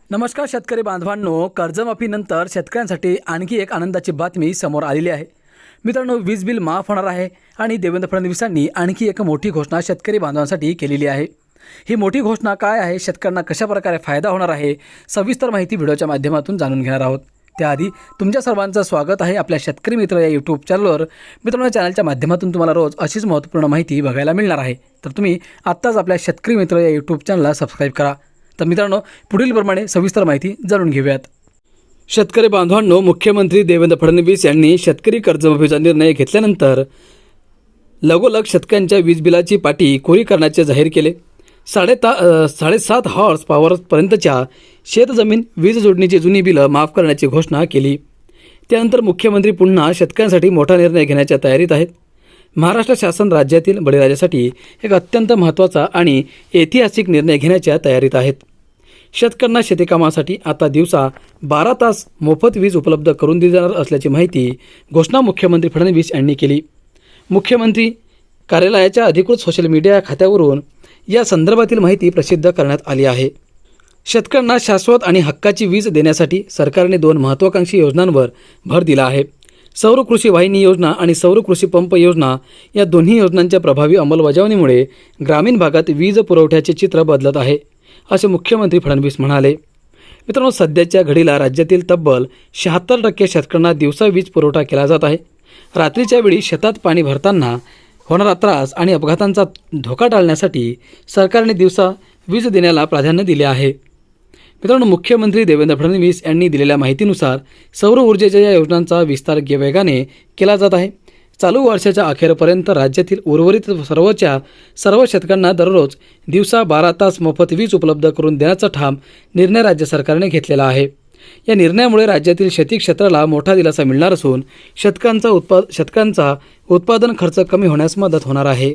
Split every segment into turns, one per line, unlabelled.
नमस्कार शेतकरी बांधवांनो, कर्जमाफीनंतर शेतकऱ्यांसाठी आणखी एक आनंदाची बातमी समोर आलेली आहे। मित्रांनो, वीज बिल माफ होणार आहे आणि देवेंद्र फडणवीसांनी आणखी एक मोठी घोषणा शेतकरी बांधवांसाठी केलेली आहे। ही मोठी घोषणा काय आहे, शेतकऱ्यांना कशा प्रकारे फायदा होणार आहे, सविस्तर माहिती व्हिडिओच्या माध्यमातून जाणून घेणार आहोत। त्याआधी तुमच्या सर्वांचं स्वागत आहे आपल्या शेतकरी मित्र या यूट्यूब चॅनलवर। मित्रांनो, चॅनलच्या माध्यमातून तुम्हाला रोज अशीच महत्त्वपूर्ण माहिती बघायला मिळणार आहे, तर तुम्ही आत्ताच आपल्या शेतकरी मित्र या यूट्यूब चॅनलला सबस्क्राईब करा। तर मित्रांनो, पुढील प्रमाणे सविस्तर माहिती जाणून घेऊयात। शेतकरी बांधवांनो, मुख्यमंत्री देवेंद्र फडणवीस यांनी शेतकरी कर्जमाफीचा निर्णय घेतल्यानंतर लगोलग शेतकऱ्यांच्या वीज बिलाची पाटी कोरी करण्याचे जाहीर केले। 7.5 हॉर्स पॉवरपर्यंतच्या शेतजमीन वीज जोडणीची जुनी बिलं माफ करण्याची घोषणा केली। त्यानंतर मुख्यमंत्री पुन्हा शेतकऱ्यांसाठी मोठा निर्णय घेण्याच्या तयारीत आहेत। महाराष्ट्र शासन राज्यातील बळीराजासाठी एक अत्यंत महत्त्वाचा आणि ऐतिहासिक निर्णय घेण्याच्या तयारीत आहेत। शेतकऱ्यांना शेतीकामासाठी आता दिवसा 12 तास मोफत वीज उपलब्ध करून दिली जाणार असल्याची माहिती घोषणा मुख्यमंत्री फडणवीस यांनी केली। मुख्यमंत्री कार्यालयाच्या अधिकृत सोशल मीडिया खात्यावरून या संदर्भातील माहिती प्रसिद्ध करण्यात आली आहे। शेतकऱ्यांना शाश्वत आणि हक्काची वीज देण्यासाठी सरकारने 2 महत्त्वाकांक्षी योजनांवर भर दिला आहे। सौर कृषी वाहिनी योजना आणि सौर कृषी पंप योजना या दोन्ही योजनांच्या प्रभावी अंमलबजावणीमुळे ग्रामीण भागात वीज पुरवठ्याचे चित्र बदलत आहे, असे मुख्यमंत्री फडणवीस म्हणाले। मित्रांनो, सध्याच्या घडीला राज्यातील तब्बल 76% शेतकऱ्यांना दिवसा वीज पुरवठा केला जात आहे। रात्रीच्या वेळी शेतात पाणी भरताना होणारा त्रास आणि अपघातांचा धोका टाळण्यासाठी सरकारने दिवसा वीज देण्याला प्राधान्य दिले आहे। मित्रांनो, मुख्यमंत्री देवेंद्र फडणवीस यांनी दिलेल्या माहितीनुसार सौर ऊर्जेच्या या योजनांचा विस्तार वेगाने केला जात आहे। चालू वर्षाच्या अखेरपर्यंत राज्यातील उर्वरित सर्व शेतकऱ्यांना दररोज दिवसा 12 तास मोफत वीज उपलब्ध करून देण्याचा ठाम निर्णय राज्य सरकारने घेतलेला आहे। या निर्णयामुळे राज्यातील शेती क्षेत्राला मोठा दिलासा मिळणार असून शेतकऱ्यांचा उत्पादन खर्च कमी होण्यास मदत होणार आहे।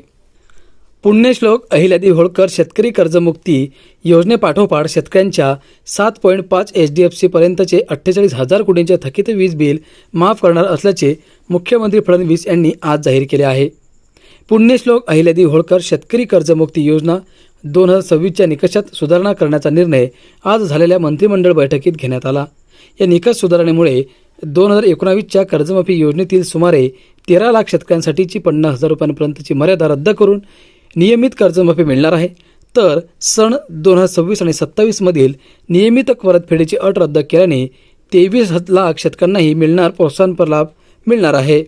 पुण्यश्लोक अहिल्यादेवी होळकर शेतकरी कर्जमुक्ती योजनेपाठोपाठ शेतकऱ्यांच्या 7.5 HDFC पर्यंतचे 48,000 कोटींचे थकीत वीज बिल माफ करणार असल्याचे मुख्यमंत्री फडणवीस यांनी आज जाहीर केले आहे। पुण्यश्लोक अहिल्यादेवी होळकर शेतकरी कर्जमुक्ती योजना 2026च्या निकषात सुधारणा करण्याचा निर्णय आज झालेल्या मंत्रिमंडळ बैठकीत घेण्यात आला। या निकष सुधारणेमुळे 2019च्या कर्जमाफी योजनेतील सुमारे 13 लाख शेतकऱ्यांसाठीची 50,000 रुपयांपर्यंतची मर्यादा रद्द करून नियमित कर्जमाफी मिळणार आहे, तर सन 2026 आणि 27मधील नियमित परतफेडीची अट रद्द केल्याने 23 लाख शेतकऱ्यांनाही प्रोत्साहनपर लाभ मिळणार आहे।